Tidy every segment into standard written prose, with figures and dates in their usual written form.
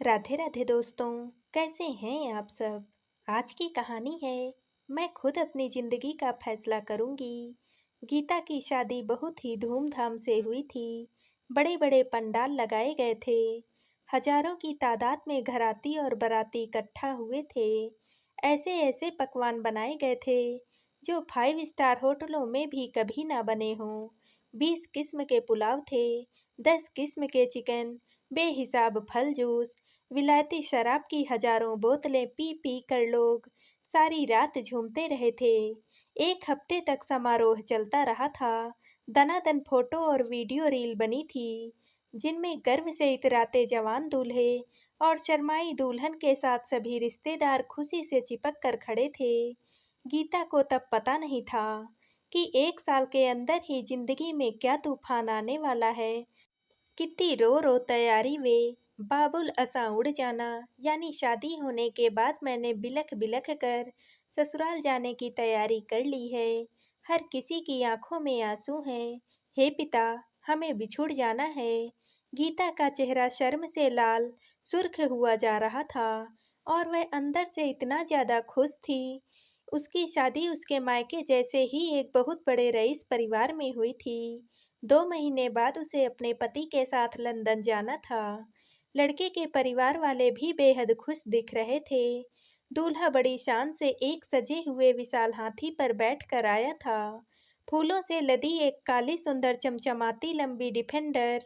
राधे राधे दोस्तों। कैसे हैं आप सब। आज की कहानी है मैं खुद अपनी जिंदगी का फैसला करूंगी। गीता की शादी बहुत ही धूमधाम से हुई थी। बड़े बड़े पंडाल लगाए गए थे। हजारों की तादाद में घराती और बाराती इकट्ठा हुए थे। ऐसे ऐसे पकवान बनाए गए थे जो 5 स्टार होटलों में भी कभी ना बने हों। 20 किस्म के पुलाव थे। 10 किस्म के चिकन, बेहिसाब फल जूस, विलायती शराब की हजारों बोतलें पी पी कर लोग सारी रात झूमते रहे थे। 1 हफ्ते तक समारोह चलता रहा था। दनादन फोटो और वीडियो रील बनी थी जिनमें गर्व से इतराते जवान दूल्हे और शर्माई दुल्हन के साथ सभी रिश्तेदार खुशी से चिपक कर खड़े थे। गीता को तब पता नहीं था कि 1 साल के अंदर ही जिंदगी में क्या तूफान आने वाला है। कितनी रो रो तैयारी वे बाबुल असा उड़ जाना, यानी शादी होने के बाद मैंने बिलख बिलख कर ससुराल जाने की तैयारी कर ली है। हर किसी की आंखों में आंसू हैं। हे पिता, हमें बिछुड़ जाना है। गीता का चेहरा शर्म से लाल सुर्ख हुआ जा रहा था और वह अंदर से इतना ज्यादा खुश थी। उसकी शादी उसके मायके जैसे ही एक बहुत बड़े रईस परिवार में हुई थी। 2 महीने बाद उसे अपने पति के साथ लंदन जाना था। लड़के के परिवार वाले भी बेहद खुश दिख रहे थे। दूल्हा बड़ी शान से एक सजे हुए विशाल हाथी पर बैठ कर आया था। फूलों से लदी एक काली सुंदर चमचमाती लंबी डिफेंडर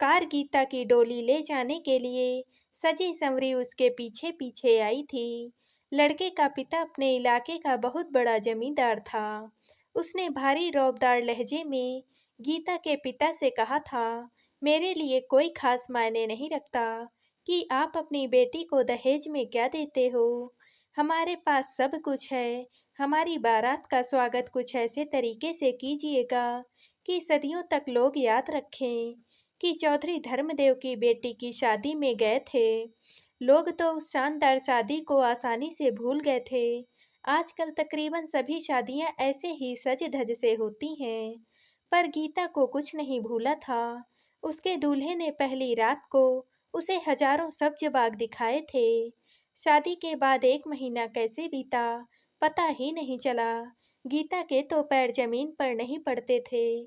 कार गीता की डोली ले जाने के लिए सजी संवरी उसके पीछे पीछे आई थी। लड़के का पिता अपने इलाके का बहुत बड़ा जमींदार था। उसने भारी रौबदार लहजे में गीता के पिता से कहा था, मेरे लिए कोई खास मायने नहीं रखता कि आप अपनी बेटी को दहेज में क्या देते हो। हमारे पास सब कुछ है। हमारी बारात का स्वागत कुछ ऐसे तरीके से कीजिएगा कि सदियों तक लोग याद रखें कि चौधरी धर्मदेव की बेटी की शादी में गए थे। लोग तो उस शानदार शादी को आसानी से भूल गए थे। आजकल तकरीबन सभी शादियां ऐसे ही सज धज से होती हैं। पर गीता को कुछ नहीं भूला था। उसके दूल्हे ने पहली रात को उसे हजारों सब्ज बाग दिखाए थे। शादी के बाद 1 महीना कैसे बीता पता ही नहीं चला। गीता के तो पैर जमीन पर नहीं पड़ते थे।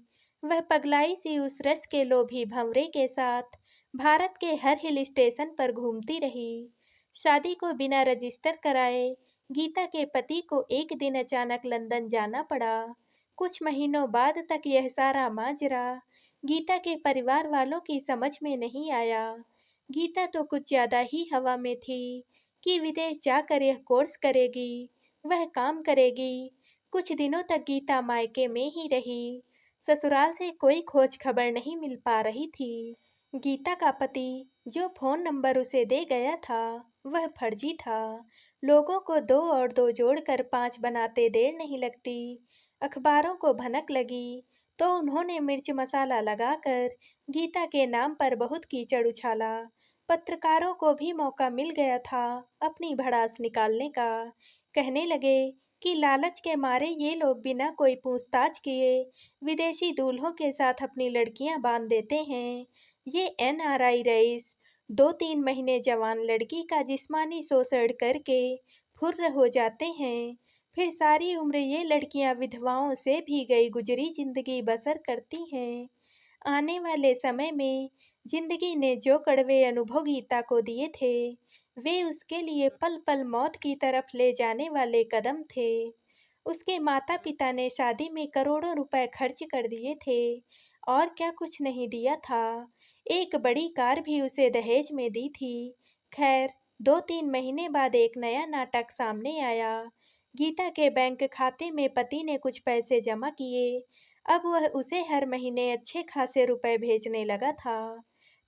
वह पगलाई सी उस रस के लोभी भंवरे के साथ भारत के हर हिल स्टेशन पर घूमती रही। शादी को बिना रजिस्टर कराए गीता के पति को एक दिन अचानक लंदन जाना पड़ा। कुछ महीनों बाद तक यह सारा माजरा गीता के परिवार वालों की समझ में नहीं आया। गीता तो कुछ ज्यादा ही हवा में थी कि विदेश जाकर यह कोर्स करेगी, वह काम करेगी। कुछ दिनों तक गीता मायके में ही रही। ससुराल से कोई खोज खबर नहीं मिल पा रही थी। गीता का पति जो फोन नंबर उसे दे गया था वह फर्जी था। लोगों को 2 और 2 जोड़कर 5 बनाते देर नहीं लगती। अखबारों को भनक लगी तो उन्होंने मिर्च मसाला लगाकर गीता के नाम पर बहुत कीचड़ उछाला। पत्रकारों को भी मौका मिल गया था अपनी भड़ास निकालने का। कहने लगे कि लालच के मारे ये लोग बिना कोई पूछताछ किए विदेशी दूल्हों के साथ अपनी लड़कियां बांध देते हैं। ये एनआरआई रईस 2-3 महीने जवान लड़की का जिस्मानी शोषण करके फुर्र हो जाते हैं। फिर सारी उम्र ये लड़कियां विधवाओं से भी गई गुजरी जिंदगी बसर करती हैं। आने वाले समय में जिंदगी ने जो कड़वे अनुभव गीता को दिए थे वे उसके लिए पल पल मौत की तरफ ले जाने वाले कदम थे। उसके माता पिता ने शादी में करोड़ों रुपए खर्च कर दिए थे और क्या कुछ नहीं दिया था। एक बड़ी कार भी उसे दहेज में दी थी। खैर, 2-3 महीने बाद एक नया नाटक सामने आया। गीता के बैंक खाते में पति ने कुछ पैसे जमा किए। अब वह उसे हर महीने अच्छे खासे रुपए भेजने लगा था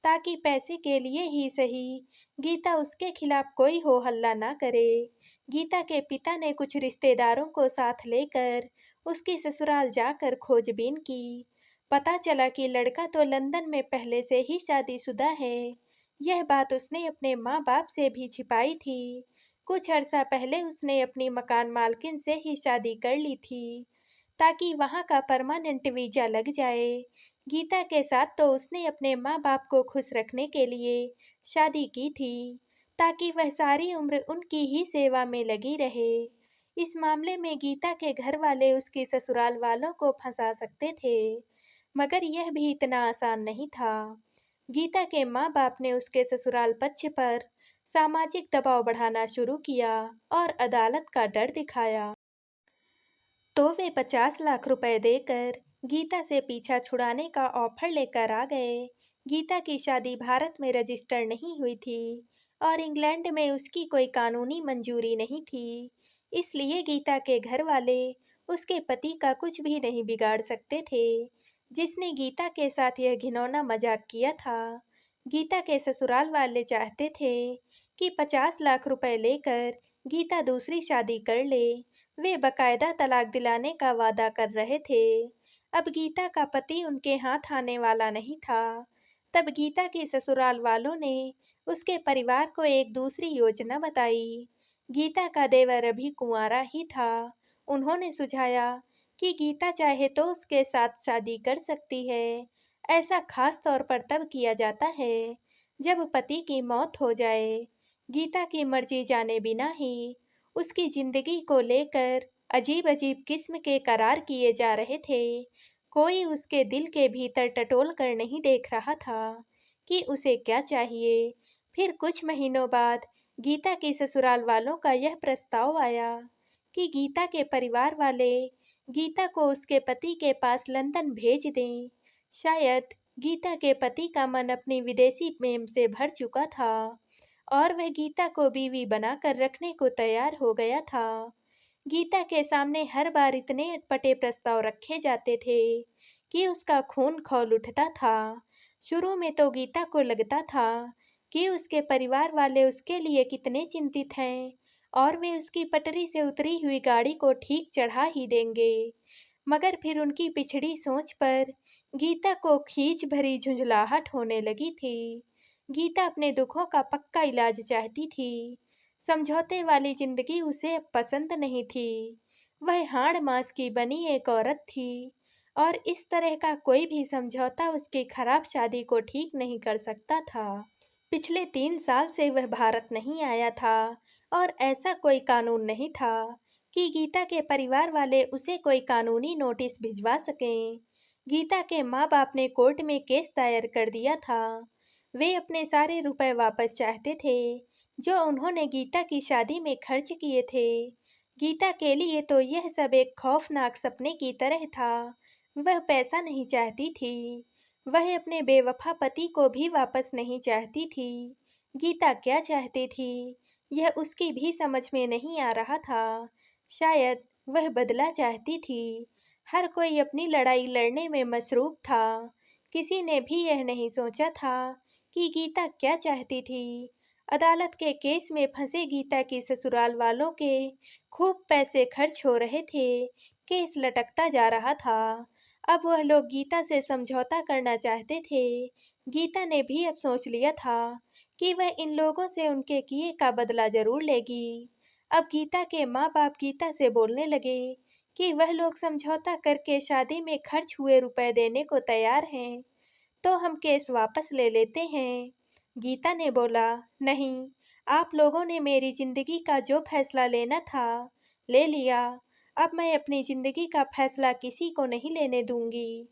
ताकि पैसे के लिए ही सही गीता उसके खिलाफ कोई हो हल्ला ना करे। गीता के पिता ने कुछ रिश्तेदारों को साथ लेकर उसकी ससुराल जाकर खोजबीन की। पता चला कि लड़का तो लंदन में पहले से ही शादीशुदा है। यह बात उसने अपने माँ बाप से भी छिपाई थी। कुछ अरसा पहले उसने अपनी मकान मालकिन से ही शादी कर ली थी ताकि वहाँ का परमानेंट वीजा लग जाए। गीता के साथ तो उसने अपने माँ बाप को खुश रखने के लिए शादी की थी, ताकि वह सारी उम्र उनकी ही सेवा में लगी रहे। इस मामले में गीता के घर वाले उसके ससुराल वालों को फंसा सकते थे, मगर यह भी इतना आसान नहीं था। गीता के माँ बाप ने उसके ससुराल पक्ष पर सामाजिक दबाव बढ़ाना शुरू किया और अदालत का डर दिखाया। तो वे 50 लाख रुपए देकर गीता से पीछा छुड़ाने का ऑफर लेकर आ गए। गीता की शादी भारत में रजिस्टर नहीं हुई थी और इंग्लैंड में उसकी कोई कानूनी मंजूरी नहीं थी। इसलिए गीता के घर वाले उसके पति का कुछ भी नहीं बिगाड़ सकते थे, जिसने गीता के साथ यह घिनौना मजाक किया था। गीता के ससुराल वाले चाहते थे कि 50 लाख रुपए लेकर गीता दूसरी शादी कर ले। वे बकायदा तलाक दिलाने का वादा कर रहे थे। अब गीता का पति उनके हाथ आने वाला नहीं था। तब गीता के ससुराल वालों ने उसके परिवार को एक दूसरी योजना बताई। गीता का देवर अभी कुंवारा ही था। उन्होंने सुझाया कि गीता चाहे तो उसके साथ शादी कर सकती है। ऐसा खास तौर पर तब किया जाता है जब पति की मौत हो जाए। गीता की मर्जी जाने बिना ही उसकी जिंदगी को लेकर अजीब-अजीब किस्म के करार किए जा रहे थे। कोई उसके दिल के भीतर टटोल कर नहीं देख रहा था कि उसे क्या चाहिए। फिर कुछ महीनों बाद गीता के ससुराल वालों का यह प्रस्ताव आया कि गीता के परिवार वाले गीता को उसके पति के पास लंदन भेज दें। शायद गीता के पति का मन अपनी विदेशी प्रेम से भर चुका था और वह गीता को बीवी बनाकर रखने को तैयार हो गया था। गीता के सामने हर बार इतने अटपटे प्रस्ताव रखे जाते थे कि उसका खून खौल उठता था। शुरू में तो गीता को लगता था कि उसके परिवार वाले उसके लिए कितने चिंतित हैं और वे उसकी पटरी से उतरी हुई गाड़ी को ठीक चढ़ा ही देंगे। मगर फिर उनकी पिछड़ी सोच पर गीता को खींच भरी झुंझलाहट होने लगी थी। गीता अपने दुखों का पक्का इलाज चाहती थी। समझौते वाली जिंदगी उसे अब पसंद नहीं थी। वह हाड़ मांस की बनी एक औरत थी और इस तरह का कोई भी समझौता उसकी खराब शादी को ठीक नहीं कर सकता था। पिछले 3 साल से वह भारत नहीं आया था और ऐसा कोई कानून नहीं था कि गीता के परिवार वाले उसे कोई कानूनी नोटिस भिजवा सकें। गीता के माँ बाप ने कोर्ट में केस दायर कर दिया था। वे अपने सारे रुपए वापस चाहते थे जो उन्होंने गीता की शादी में खर्च किए थे। गीता के लिए तो यह सब एक खौफनाक सपने की तरह था। वह पैसा नहीं चाहती थी। वह अपने बेवफा पति को भी वापस नहीं चाहती थी। गीता क्या चाहती थी, यह उसकी भी समझ में नहीं आ रहा था। शायद वह बदला चाहती थी। हर कोई अपनी लड़ाई लड़ने में मसरूफ था। किसी ने भी यह नहीं सोचा था कि गीता क्या चाहती थी। अदालत के केस में फंसे गीता के ससुराल वालों के खूब पैसे खर्च हो रहे थे। केस लटकता जा रहा था। अब वह लोग गीता से समझौता करना चाहते थे। गीता ने भी अब सोच लिया था कि वह इन लोगों से उनके किए का बदला जरूर लेगी। अब गीता के माँ बाप गीता से बोलने लगे कि वह लोग समझौता करके शादी में खर्च हुए रुपए देने को तैयार हैं, तो हम केस वापस ले लेते हैं। गीता ने बोला, नहीं, आप लोगों ने मेरी जिंदगी का जो फैसला लेना था, ले लिया। अब मैं अपनी जिंदगी का फैसला किसी को नहीं लेने दूंगी।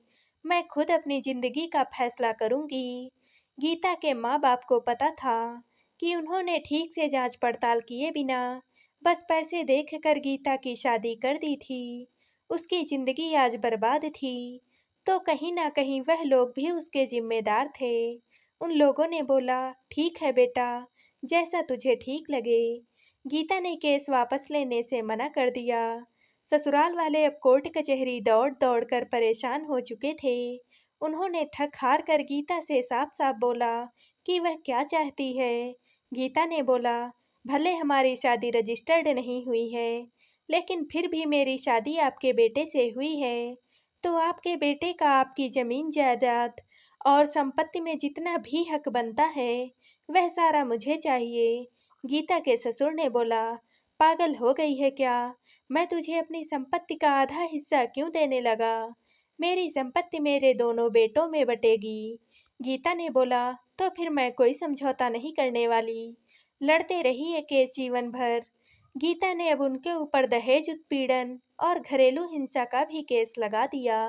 मैं खुद अपनी जिंदगी का फैसला करूंगी। गीता के माँ बाप को पता था कि उन्होंने ठीक से जांच पड़ताल किए बिना बस पैसे देखकर गीता की शादी कर दी थी। उसकी जिंदगी आज बर्बाद थी, तो कहीं ना कहीं वह लोग भी उसके जिम्मेदार थे। उन लोगों ने बोला, ठीक है बेटा, जैसा तुझे ठीक लगे। गीता ने केस वापस लेने से मना कर दिया। ससुराल वाले अब कोर्ट कचहरी दौड़ दौड़ कर परेशान हो चुके थे। उन्होंने थक हार कर गीता से साफ साफ बोला कि वह क्या चाहती है। गीता ने बोला, भले हमारी शादी रजिस्टर्ड नहीं हुई है, लेकिन फिर भी मेरी शादी आपके बेटे से हुई है, तो आपके बेटे का आपकी जमीन जायदाद और संपत्ति में जितना भी हक बनता है, वह सारा मुझे चाहिए। गीता के ससुर ने बोला, पागल हो गई है क्या? मैं तुझे अपनी संपत्ति का आधा हिस्सा क्यों देने लगा? मेरी संपत्ति मेरे दोनों बेटों में बटेगी। गीता ने बोला, तो फिर मैं कोई समझौता नहीं करने वाली। लड़ते रहिए केस जीवन भर। गीता ने अब उनके ऊपर दहेज उत्पीड़न और घरेलू हिंसा का भी केस लगा दिया।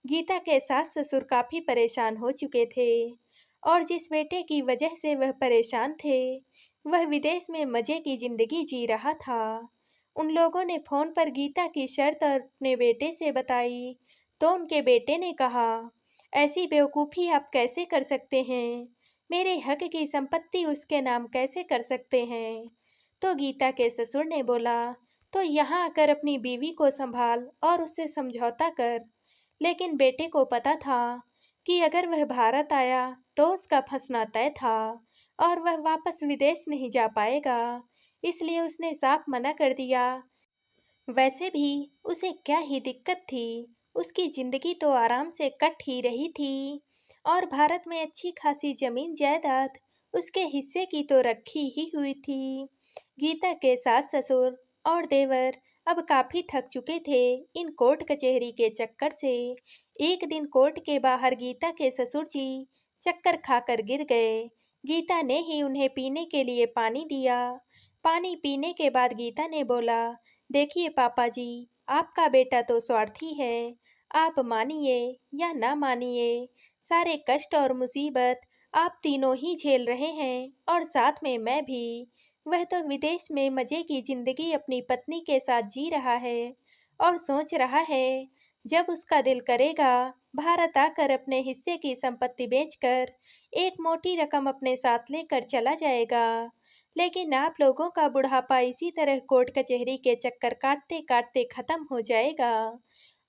गीता के सास ससुर काफी परेशान हो चुके थे और जिस बेटे की वजह से वह परेशान थे, वह विदेश में मजे की जिंदगी जी रहा था। उन लोगों ने फोन पर गीता की शर्त अपने बेटे से बताई, तो उनके बेटे ने कहा, ऐसी बेवकूफ़ी आप कैसे कर सकते हैं? मेरे हक की संपत्ति उसके नाम कैसे कर सकते हैं? तो गीता के ससुर ने बोला, तो यहाँ आकर अपनी बीवी को संभाल और उससे समझौता कर। लेकिन बेटे को पता था कि अगर वह भारत आया तो उसका फंसना तय था और वह वापस विदेश नहीं जा पाएगा, इसलिए उसने साफ मना कर दिया। वैसे भी उसे क्या ही दिक्कत थी, उसकी जिंदगी तो आराम से कट ही रही थी और भारत में अच्छी खासी जमीन जायदाद उसके हिस्से की तो रखी ही हुई थी। गीता के सास ससुर और देवर अब काफी थक चुके थे इन कोर्ट कचहरी के चक्कर से। एक दिन कोर्ट के बाहर गीता के ससुर जी चक्कर खाकर गिर गए। गीता ने ही उन्हें पीने के लिए पानी दिया। पानी पीने के बाद गीता ने बोला, देखिए पापा जी, आपका बेटा तो स्वार्थी है। आप मानिए या ना मानिए, सारे कष्ट और मुसीबत आप तीनों ही झेल रहे हैं और साथ में मैं भी। वह तो विदेश में मजे की जिंदगी अपनी पत्नी के साथ जी रहा है और सोच रहा है जब उसका दिल करेगा भारत आकर अपने हिस्से की संपत्ति बेचकर एक मोटी रकम अपने साथ लेकर चला जाएगा। लेकिन आप लोगों का बुढ़ापा इसी तरह कोर्ट कचहरी के चक्कर काटते काटते खत्म हो जाएगा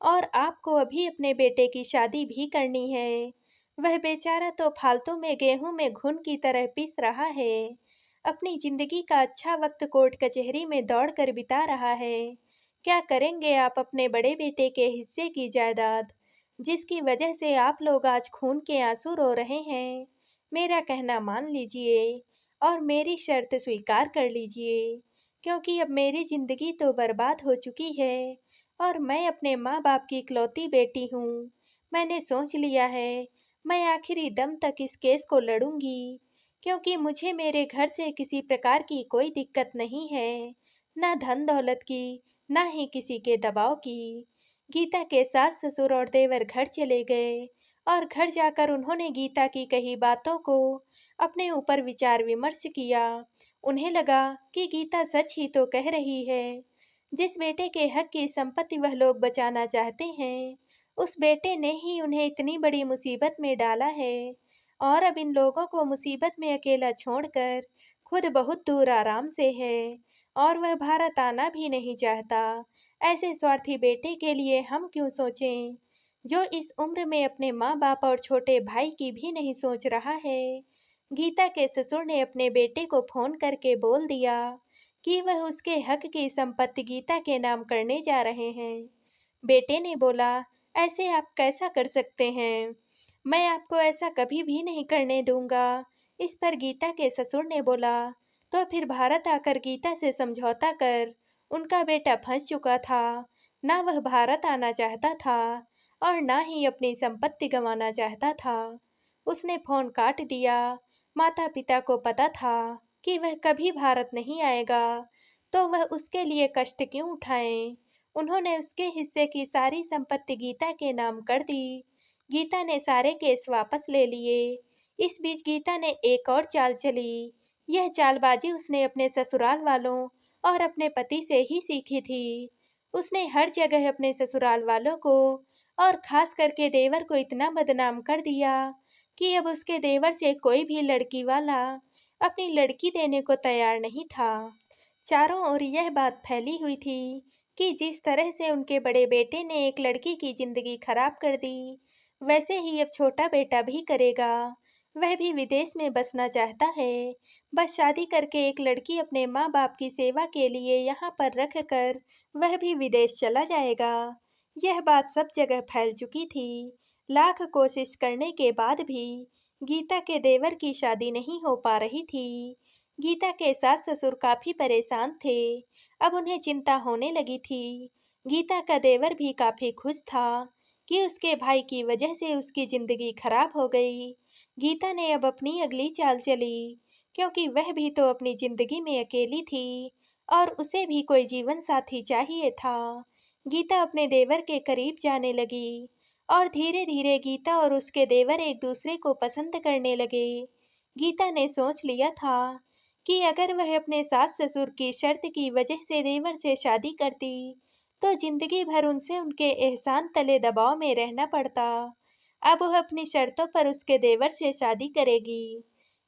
और आपको अभी अपने बेटे की शादी भी करनी है। वह बेचारा तो फालतू में गेहूं में घुन की तरह पिस रहा है। अपनी जिंदगी का अच्छा वक्त कोर्ट कचहरी में दौड़कर बिता रहा है। क्या करेंगे आप अपने बड़े बेटे के हिस्से की जायदाद, जिसकी वजह से आप लोग आज खून के आंसू रो रहे हैं? मेरा कहना मान लीजिए और मेरी शर्त स्वीकार कर लीजिए, क्योंकि अब मेरी जिंदगी तो बर्बाद हो चुकी है और मैं अपने माँ बाप की इकलौती बेटी हूँ। मैंने सोच लिया है, मैं आखिरी दम तक इस केस को लड़ूंगी, क्योंकि मुझे मेरे घर से किसी प्रकार की कोई दिक्कत नहीं है, ना धन दौलत की, ना ही किसी के दबाव की। गीता के सास ससुर और देवर घर चले गए और घर जाकर उन्होंने गीता की कही बातों को अपने ऊपर विचार विमर्श किया। उन्हें लगा कि गीता सच ही तो कह रही है। जिस बेटे के हक की संपत्ति वह लोग बचाना चाहते हैं, उस बेटे ने ही उन्हें इतनी बड़ी मुसीबत में डाला है और अब इन लोगों को मुसीबत में अकेला छोड़कर खुद बहुत दूर आराम से है और वह भारत आना भी नहीं चाहता। ऐसे स्वार्थी बेटे के लिए हम क्यों सोचें, जो इस उम्र में अपने माँ बाप और छोटे भाई की भी नहीं सोच रहा है। गीता के ससुर ने अपने बेटे को फोन करके बोल दिया कि वह उसके हक की संपत्ति गीता के नाम करने जा रहे हैं। बेटे ने बोला, ऐसे आप कैसा कर सकते हैं? मैं आपको ऐसा कभी भी नहीं करने दूंगा। इस पर गीता के ससुर ने बोला, तो फिर भारत आकर गीता से समझौता कर। उनका बेटा फंस चुका था, ना वह भारत आना चाहता था और ना ही अपनी संपत्ति गंवाना चाहता था। उसने फोन काट दिया। माता पिता को पता था कि वह कभी भारत नहीं आएगा, तो वह उसके लिए कष्ट क्यों उठाएं। उन्होंने उसके हिस्से की सारी संपत्ति गीता के नाम कर दी। गीता ने सारे केस वापस ले लिए। इस बीच गीता ने एक और चाल चली। यह चालबाजी उसने अपने ससुराल वालों और अपने पति से ही सीखी थी। उसने हर जगह अपने ससुराल वालों को और खास करके देवर को इतना बदनाम कर दिया कि अब उसके देवर से कोई भी लड़की वाला अपनी लड़की देने को तैयार नहीं था। चारों ओर यह बात फैली हुई थी कि जिस तरह से उनके बड़े बेटे ने एक लड़की की जिंदगी खराब कर दी, वैसे ही अब छोटा बेटा भी करेगा। वह भी विदेश में बसना चाहता है, बस शादी करके एक लड़की अपने माँ बाप की सेवा के लिए यहाँ पर रख कर वह भी विदेश चला जाएगा। यह बात सब जगह फैल चुकी थी। लाख कोशिश करने के बाद भी गीता के देवर की शादी नहीं हो पा रही थी। गीता के सास ससुर काफी परेशान थे। अब उन्हें चिंता होने लगी थी। गीता का देवर भी काफी खुश था कि उसके भाई की वजह से उसकी जिंदगी खराब हो गई। गीता ने अब अपनी अगली चाल चली, क्योंकि वह भी तो अपनी जिंदगी में अकेली थी और उसे भी कोई जीवन साथी चाहिए था। गीता अपने देवर के करीब जाने लगी और धीरे धीरे गीता और उसके देवर एक दूसरे को पसंद करने लगे। गीता ने सोच लिया था कि अगर वह अपने सास ससुर की शर्त की वजह से देवर से शादी करती तो जिंदगी भर उनसे उनके एहसान तले दबाव में रहना पड़ता। अब वह अपनी शर्तों पर उसके देवर से शादी करेगी।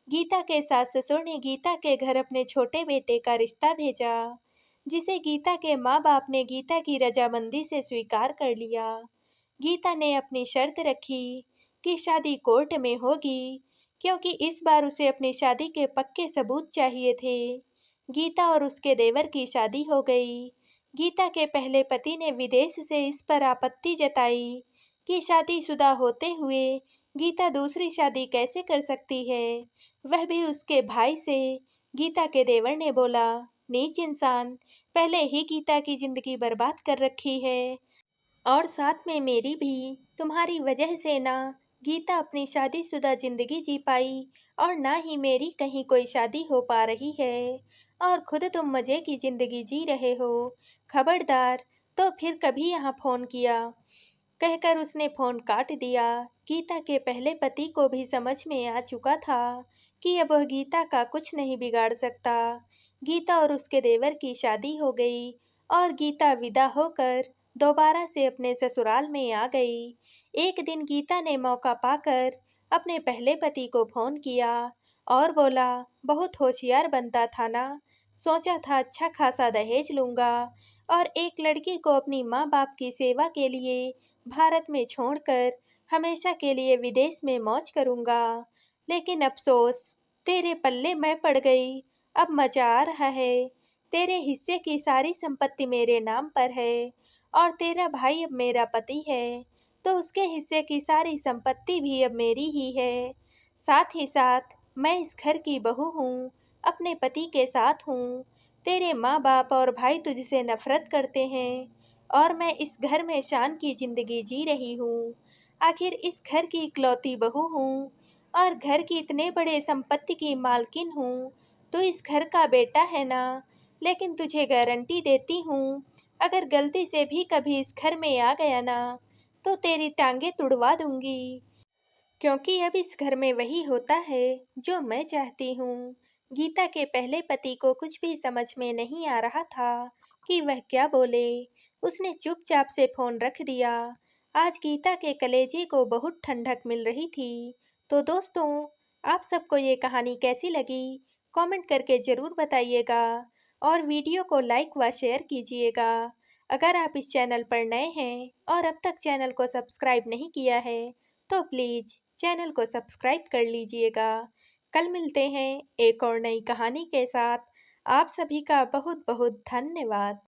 गीता के सास ससुर ने गीता के घर अपने छोटे बेटे का रिश्ता भेजा, जिसे गीता के माँ बाप ने गीता की रजामंदी से स्वीकार कर लिया। गीता ने अपनी शर्त रखी कि शादी कोर्ट में होगी, क्योंकि इस बार उसे अपनी शादी के पक्के सबूत चाहिए थे। गीता और उसके देवर की शादी हो गई। गीता के पहले पति ने विदेश से इस पर आपत्ति जताई कि शादीशुदा होते हुए गीता दूसरी शादी कैसे कर सकती है, वह भी उसके भाई से। गीता के देवर ने बोला, नीच इंसान, पहले ही गीता की जिंदगी बर्बाद कर रखी है और साथ में मेरी भी। तुम्हारी वजह से ना गीता अपनी शादीशुदा जिंदगी जी पाई और ना ही मेरी कहीं कोई शादी हो पा रही है और खुद तुम मजे की जिंदगी जी रहे हो। खबरदार, तो फिर कभी यहाँ फोन किया, कहकर उसने फोन काट दिया। गीता के पहले पति को भी समझ में आ चुका था कि अब वह गीता का कुछ नहीं बिगाड़ सकता। गीता और उसके देवर की शादी हो गई और गीता विदा होकर दोबारा से अपने ससुराल में आ गई। एक दिन गीता ने मौका पाकर अपने पहले पति को फोन किया और बोला, बहुत होशियार बनता था ना, सोचा था अच्छा खासा दहेज लूंगा और एक लड़की को अपनी माँ बाप की सेवा के लिए भारत में छोड़कर हमेशा के लिए विदेश में मौज करूंगा। लेकिन अफसोस, तेरे पल्ले मैं पड़ गई। अब मजा आ रहा है। तेरे हिस्से की सारी संपत्ति मेरे नाम पर है और तेरा भाई अब मेरा पति है, तो उसके हिस्से की सारी संपत्ति भी अब मेरी ही है। साथ ही साथ मैं इस घर की बहू हूँ, अपने पति के साथ हूँ। तेरे माँ बाप और भाई तुझसे नफरत करते हैं और मैं इस घर में शान की जिंदगी जी रही हूँ। आखिर इस घर की इकलौती बहू हूँ और घर की इतने बड़े संपत्ति की मालकिन हूँ। तो इस घर का बेटा है ना, लेकिन तुझे गारंटी देती हूँ, अगर गलती से भी कभी इस घर में आ गया ना, तो तेरी टांगे तुड़वा दूंगी, क्योंकि अब इस घर में वही होता है जो मैं चाहती हूँ। गीता के पहले पति को कुछ भी समझ में नहीं आ रहा था कि वह क्या बोले। उसने चुपचाप से फोन रख दिया। आज गीता के कलेजे को बहुत ठंडक मिल रही थी। तो दोस्तों, आप सबको ये कहानी कैसी लगी, कमेंट करके ज़रूर बताइएगा और वीडियो को लाइक व शेयर कीजिएगा। अगर आप इस चैनल पर नए हैं और अब तक चैनल को सब्सक्राइब नहीं किया है तो प्लीज़ चैनल को सब्सक्राइब कर लीजिएगा। कल मिलते हैं एक और नई कहानी के साथ। आप सभी का बहुत बहुत धन्यवाद।